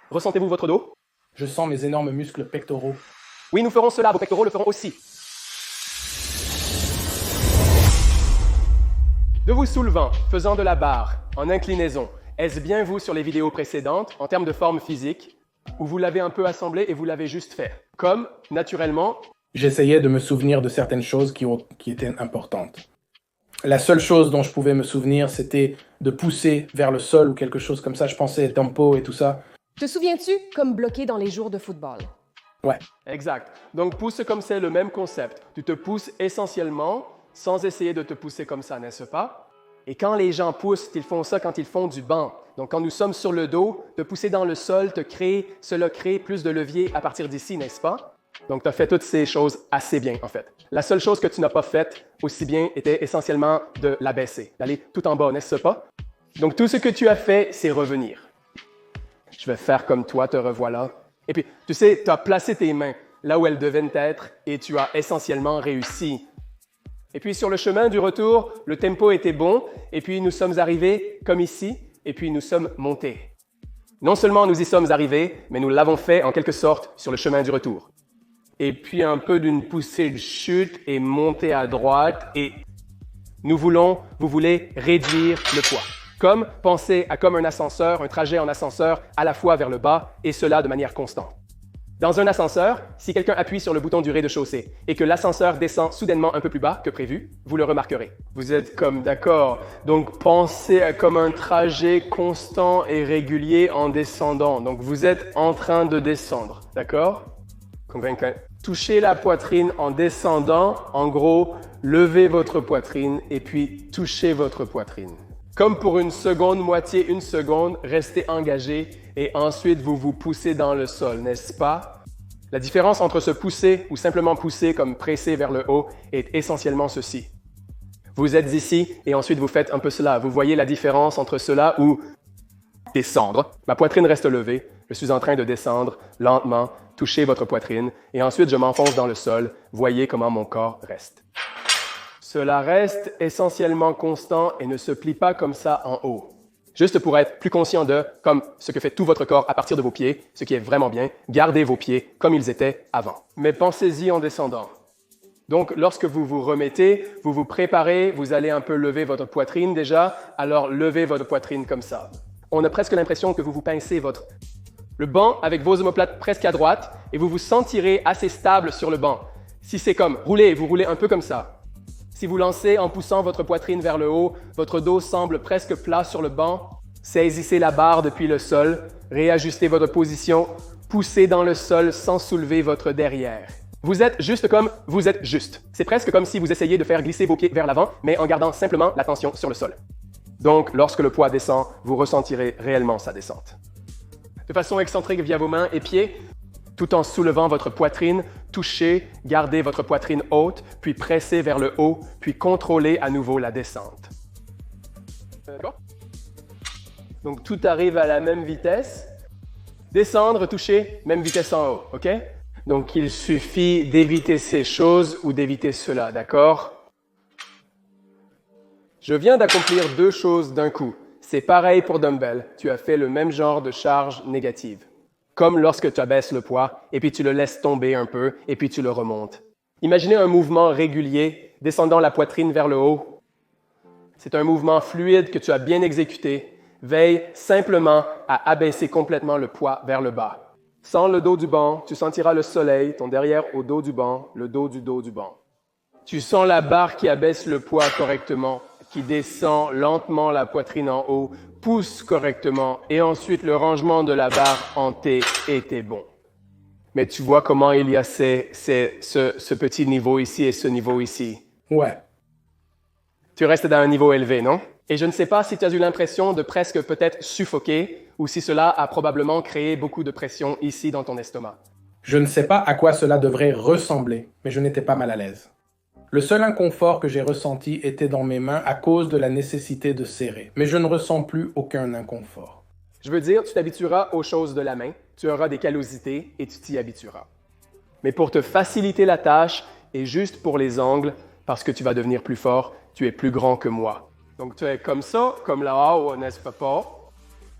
Ressentez-vous votre dos? Je sens mes énormes muscles pectoraux. Oui, nous ferons cela, vos pectoraux le feront aussi. De vous soulevant, faisant de la barre, en inclinaison, est-ce bien vous sur les vidéos précédentes, en termes de forme physique, où vous l'avez un peu assemblé et vous l'avez juste fait? Comme, naturellement, J'essayais de me souvenir de certaines choses qui étaient importantes. La seule chose dont je pouvais me souvenir, c'était de pousser vers le sol ou quelque chose comme ça. Je pensais tempo et tout ça. Te souviens-tu, comme bloqué dans les jours de football? Ouais. exact. Donc, pousse comme c'est le même concept. Tu te pousses essentiellement sans essayer de te pousser comme ça, n'est-ce pas? Et quand les gens poussent, ils font ça quand ils font du banc. Donc, quand nous sommes sur le dos, te pousser dans le sol, cela crée plus de levier à partir d'ici, n'est-ce pas? Donc, tu as fait toutes ces choses assez bien, en fait. La seule chose que tu n'as pas faite aussi bien était essentiellement de l'abaisser, d'aller tout en bas, n'est-ce pas? Donc, tout ce que tu as fait, c'est revenir. Je vais faire comme toi, te revoilà. Et puis, tu sais, tu as placé tes mains là où elles devaient être et tu as essentiellement réussi. Et puis, sur le chemin du retour, le tempo était bon et puis nous sommes arrivés comme ici et puis nous sommes montés. Non seulement nous y sommes arrivés, mais nous l'avons fait en quelque sorte sur le chemin du retour. Et puis un peu d'une poussée de chute et montée à droite et vous voulez réduire le poids. Comme penser à comme un ascenseur, un trajet en ascenseur à la fois vers le bas et cela de manière constante. Dans un ascenseur, si quelqu'un appuie sur le bouton du rez-de-chaussée et que l'ascenseur descend soudainement un peu plus bas que prévu, vous le remarquerez. Vous êtes comme d'accord. Donc pensez à comme un trajet constant et régulier en descendant. Donc vous êtes en train de descendre, d'accord? Convaincant. Touchez la poitrine en descendant. En gros, levez votre poitrine et puis touchez votre poitrine. Comme pour une seconde, moitié, une seconde, restez engagé et ensuite vous vous poussez dans le sol, n'est-ce pas? La différence entre se pousser ou simplement pousser comme presser vers le haut est essentiellement ceci. Vous êtes ici et ensuite vous faites un peu cela. Vous voyez la différence entre cela ou descendre. Ma poitrine reste levée. Je suis en train de descendre lentement. Touchez votre poitrine et ensuite je m'enfonce dans le sol. Voyez comment mon corps reste. Cela reste essentiellement constant et ne se plie pas comme ça en haut. Juste pour être plus conscient de, comme ce que fait tout votre corps à partir de vos pieds, ce qui est vraiment bien, gardez vos pieds comme ils étaient avant. Mais pensez-y en descendant. Donc, lorsque vous vous remettez, vous vous préparez, vous allez un peu lever votre poitrine déjà, alors levez votre poitrine comme ça. On a presque l'impression que vous vous pincez le banc avec vos omoplates presque à droite et vous vous sentirez assez stable sur le banc. Si c'est comme rouler, vous roulez un peu comme ça. Si vous lancez en poussant votre poitrine vers le haut, votre dos semble presque plat sur le banc. Saisissez la barre depuis le sol, réajustez votre position, poussez dans le sol sans soulever votre derrière. Vous êtes juste comme vous êtes juste. C'est presque comme si vous essayiez de faire glisser vos pieds vers l'avant, mais en gardant simplement l'attention sur le sol. Donc, lorsque le poids descend, vous ressentirez réellement sa descente. De façon excentrique via vos mains et pieds, tout en soulevant votre poitrine, touchez, gardez votre poitrine haute, puis pressez vers le haut, puis contrôlez à nouveau la descente. D'accord? Donc tout arrive à la même vitesse. Descendre, toucher, même vitesse en haut, ok? Donc il suffit d'éviter ces choses ou d'éviter cela, d'accord? Je viens d'accomplir deux choses d'un coup. C'est pareil pour dumbbell. Tu as fait le même genre de charge négative. Comme lorsque tu abaisses le poids, et puis tu le laisses tomber un peu, et puis tu le remontes. Imaginez un mouvement régulier, descendant la poitrine vers le haut. C'est un mouvement fluide que tu as bien exécuté. Veille simplement à abaisser complètement le poids vers le bas. Sans le dos du banc, tu sentiras le soleil, ton derrière au dos du banc, le dos du banc. Tu sens la barre qui abaisse le poids correctement, qui descend lentement la poitrine en haut, pousse correctement et ensuite le rangement de la barre en T était bon. Mais tu vois comment il y a ce petit niveau ici et ce niveau ici. Ouais. Tu restes dans un niveau élevé, non? Et je ne sais pas si tu as eu l'impression de presque peut-être suffoquer ou si cela a probablement créé beaucoup de pression ici dans ton estomac. Je ne sais pas à quoi cela devrait ressembler, mais je n'étais pas mal à l'aise. Le seul inconfort que j'ai ressenti était dans mes mains à cause de la nécessité de serrer, mais je ne ressens plus aucun inconfort. Je veux dire, tu t'habitueras aux choses de la main, tu auras des callosités et tu t'y habitueras. Mais pour te faciliter la tâche et juste pour les angles, parce que tu vas devenir plus fort, tu es plus grand que moi. Donc tu es comme ça, comme là-haut, n'est-ce pas?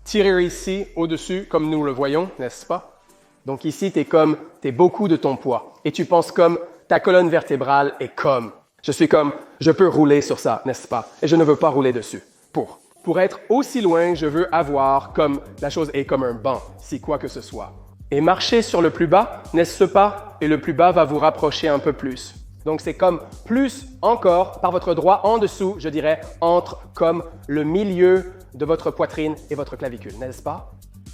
tirer ici, au-dessus, comme nous le voyons, n'est-ce pas? Donc ici, t'es beaucoup de ton poids. Et tu penses comme, ta colonne vertébrale est comme. Je peux rouler sur ça, n'est-ce pas? Et je ne veux pas rouler dessus. Pour être aussi loin, je veux avoir comme, la chose est comme un banc, si quoi que ce soit. Et marcher sur le plus bas, n'est-ce pas? Et le plus bas va vous rapprocher un peu plus. Donc c'est comme plus encore, par votre droit en dessous, je dirais, entre comme le milieu de votre poitrine et votre clavicule, n'est-ce pas?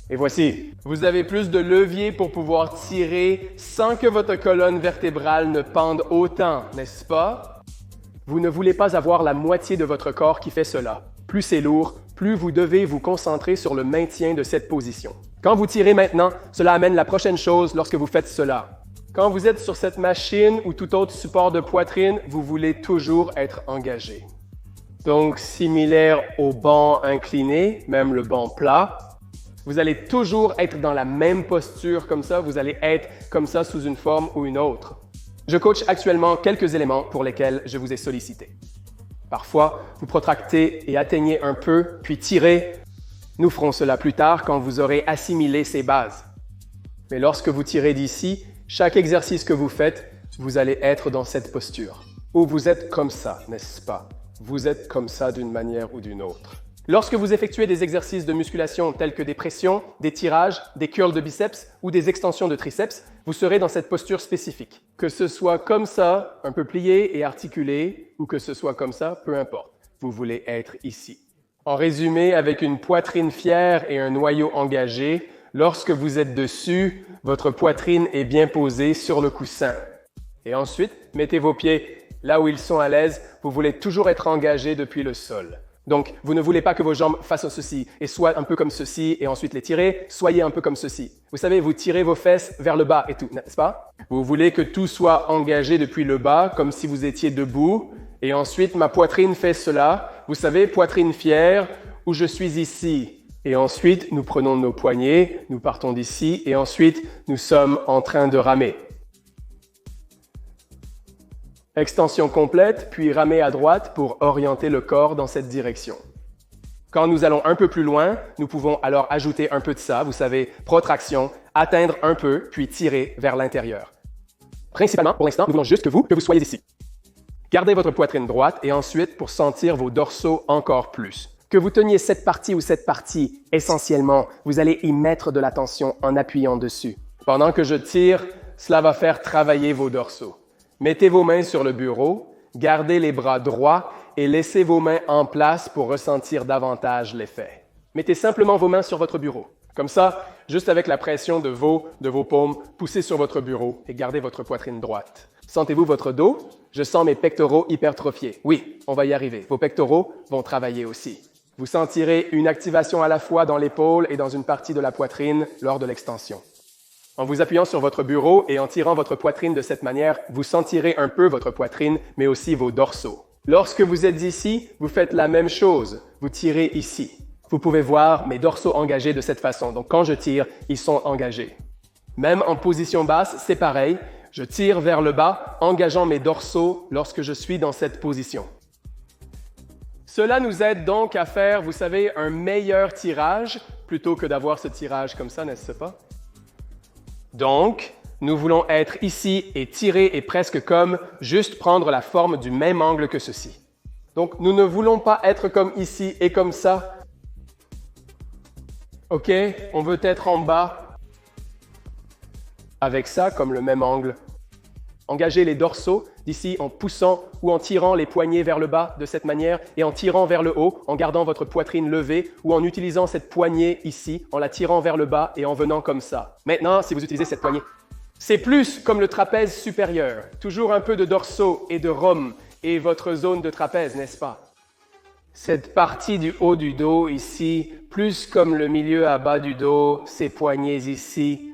Et voici, vous avez plus de levier pour pouvoir tirer sans que votre colonne vertébrale ne pende autant, n'est-ce pas? Vous ne voulez pas avoir la moitié de votre corps qui fait cela. Plus c'est lourd, plus vous devez vous concentrer sur le maintien de cette position. Quand vous tirez maintenant, cela amène la prochaine chose lorsque vous faites cela. Quand vous êtes sur cette machine ou tout autre support de poitrine, vous voulez toujours être engagé. Donc, similaire au banc incliné, même le banc plat, vous allez toujours être dans la même posture comme ça, vous allez être comme ça sous une forme ou une autre. Je coach actuellement quelques éléments pour lesquels je vous ai sollicité. Parfois, vous protractez et atteignez un peu, puis tirez. Nous ferons cela plus tard quand vous aurez assimilé ces bases. Mais lorsque vous tirez d'ici, chaque exercice que vous faites, vous allez être dans cette posture. Ou vous êtes comme ça, n'est-ce pas? Vous êtes comme ça d'une manière ou d'une autre. Lorsque vous effectuez des exercices de musculation tels que des pressions, des tirages, des curls de biceps ou des extensions de triceps, vous serez dans cette posture spécifique. Que ce soit comme ça, un peu plié et articulé, ou que ce soit comme ça, peu importe. Vous voulez être ici. En résumé, avec une poitrine fière et un noyau engagé, lorsque vous êtes dessus, votre poitrine est bien posée sur le coussin. Et ensuite, mettez vos pieds là où ils sont à l'aise. Vous voulez toujours être engagé depuis le sol. Donc, vous ne voulez pas que vos jambes fassent ceci et soient un peu comme ceci et ensuite les tirer. Soyez un peu comme ceci. Vous savez, vous tirez vos fesses vers le bas et tout, n'est-ce pas? Vous voulez que tout soit engagé depuis le bas, comme si vous étiez debout. Et ensuite, ma poitrine fait cela. Vous savez, poitrine fière, où je suis ici. Et ensuite, nous prenons nos poignets, nous partons d'ici et ensuite, nous sommes en train de ramer. Extension complète, puis ramer à droite pour orienter le corps dans cette direction. Quand nous allons un peu plus loin, nous pouvons alors ajouter un peu de ça, vous savez, protraction, atteindre un peu, puis tirer vers l'intérieur. Principalement, pour l'instant, nous voulons juste que vous soyez ici. Gardez votre poitrine droite et ensuite, pour sentir vos dorsaux encore plus. Que vous teniez cette partie ou cette partie, essentiellement, vous allez y mettre de l'attention en appuyant dessus. Pendant que je tire, cela va faire travailler vos dorsaux. Mettez vos mains sur le bureau, gardez les bras droits et laissez vos mains en place pour ressentir davantage l'effet. Mettez simplement vos mains sur votre bureau. Comme ça, juste avec la pression de vos paumes, poussez sur votre bureau et gardez votre poitrine droite. Sentez-vous votre dos? Je sens mes pectoraux hypertrophiés. Oui, on va y arriver. Vos pectoraux vont travailler aussi. Vous sentirez une activation à la fois dans l'épaule et dans une partie de la poitrine lors de l'extension. En vous appuyant sur votre bureau et en tirant votre poitrine de cette manière, vous sentirez un peu votre poitrine, mais aussi vos dorsaux. Lorsque vous êtes ici, vous faites la même chose. Vous tirez ici. Vous pouvez voir mes dorsaux engagés de cette façon. Donc quand je tire, ils sont engagés. Même en position basse, c'est pareil. Je tire vers le bas, engageant mes dorsaux lorsque je suis dans cette position. Cela nous aide donc à faire, vous savez, un meilleur tirage plutôt que d'avoir ce tirage comme ça, n'est-ce pas? Donc, nous voulons être ici et tirer et presque comme juste prendre la forme du même angle que ceci. Donc, nous ne voulons pas être comme ici et comme ça. OK? On veut être en bas avec ça comme le même angle. Engagez les dorsaux d'ici en poussant ou en tirant les poignets vers le bas de cette manière et en tirant vers le haut, en gardant votre poitrine levée ou en utilisant cette poignée ici, en la tirant vers le bas et en venant comme ça. Maintenant, si vous utilisez cette poignée, c'est plus comme le trapèze supérieur. Toujours un peu de dorsaux et de rhum et votre zone de trapèze, n'est-ce pas? Cette partie du haut du dos ici, plus comme le milieu à bas du dos, ces poignets ici.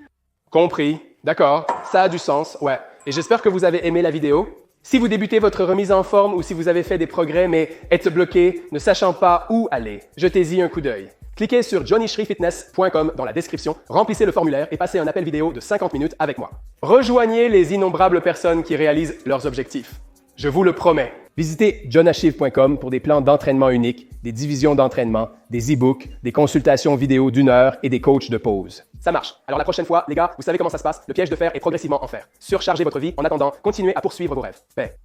Compris? D'accord, ça a du sens, ouais. Et j'espère que vous avez aimé la vidéo. Si vous débutez votre remise en forme ou si vous avez fait des progrès mais êtes bloqué, ne sachant pas où aller, jetez-y un coup d'œil. Cliquez sur johnnyshreefitness.com dans la description, remplissez le formulaire et passez un appel vidéo de 50 minutes avec moi. Rejoignez les innombrables personnes qui réalisent leurs objectifs. Je vous le promets. Visitez johnachive.com pour des plans d'entraînement uniques, des divisions d'entraînement, des e-books, des consultations vidéo d'1 heure et des coachs de pause. Ça marche. Alors la prochaine fois, les gars, vous savez comment ça se passe. Le piège de fer est progressivement en fer. Surchargez votre vie. En attendant, continuez à poursuivre vos rêves. Paix.